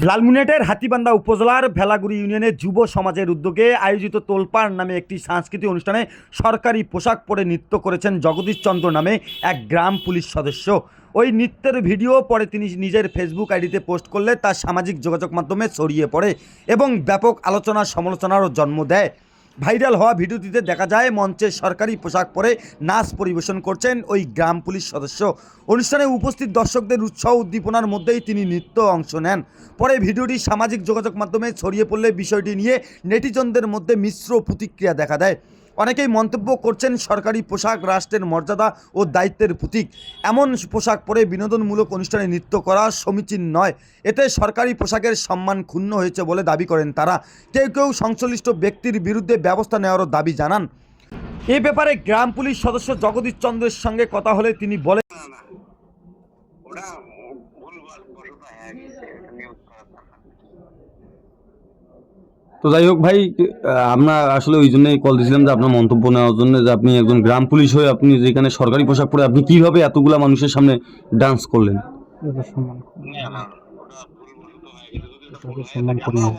লালমনিরহাটের হাতীবান্ধা উপজেলার ভেলাগুড়ি ইউনিয়নের যুব সমাজের উদ্যোগে আয়োজিত তোলপাড় নামে একটি সাংস্কৃতিক অনুষ্ঠানে সরকারি পোশাক পরে নৃত্য করেছেন জগদীশ চন্দ্র নামে এক গ্রাম পুলিশ সদস্য। ওই নৃত্যের ভিডিও পরে তিনি নিজের ফেসবুক আইডিতে পোস্ট করলে তা সামাজিক যোগাযোগ মাধ্যমে ছড়িয়ে পড়ে এবং ব্যাপক আলোচনা সমালোচনারও জন্ম দেয়। ভাইরাল হওয়া ভিডিওটিতে দেখা যায় মঞ্চে সরকারি পোশাক পরে নাচ পরিবেশন করছেন ওই গ্রাম পুলিশ সদস্য। অনুষ্ঠানে উপস্থিত দর্শকদের উৎসাহ উদ্দীপনার মধ্যেই তিনি নৃত্য অংশ নেন। পরে ভিডিওটি সামাজিক যোগাযোগ মাধ্যমে ছড়িয়ে পড়লে বিষয়টি নিয়ে নেটিজনদের মধ্যে মিশ্র প্রতিক্রিয়া দেখা দেয়। অনেকেই মন্তব্য করছেন সরকারি পোশাক রাষ্ট্রের মর্যাদা ও দায়িত্বের প্রতীক, এমন পোশাক পরে বিনোদনমূলক অনুষ্ঠানে নৃত্য করা সমীচীন নয়, এতে সরকারি পোশাকের সম্মান ক্ষুণ্ণ হয়েছে বলে দাবি করেন তারা। কেউ কেউ সংশ্লিষ্ট ব্যক্তির বিরুদ্ধে ব্যবস্থা নেওয়ারও দাবি জানান। এ ব্যাপারে গ্রাম পুলিশ সদস্য জগদীশ চন্দ্রের সঙ্গে কথা হলে তিনি বলেন, তো যাই হোক ভাই, আমরা আসলে ওই জন্যই কল দিয়েছিলাম যে আপনার মন্তব্য নেওয়ার জন্য, যে আপনি একজন গ্রাম পুলিশ হয়ে আপনি যেখানে সরকারি পোশাক পরে আপনি কিভাবে এতগুলা মানুষের সামনে ডান্স করলেন? সম্মান করি না।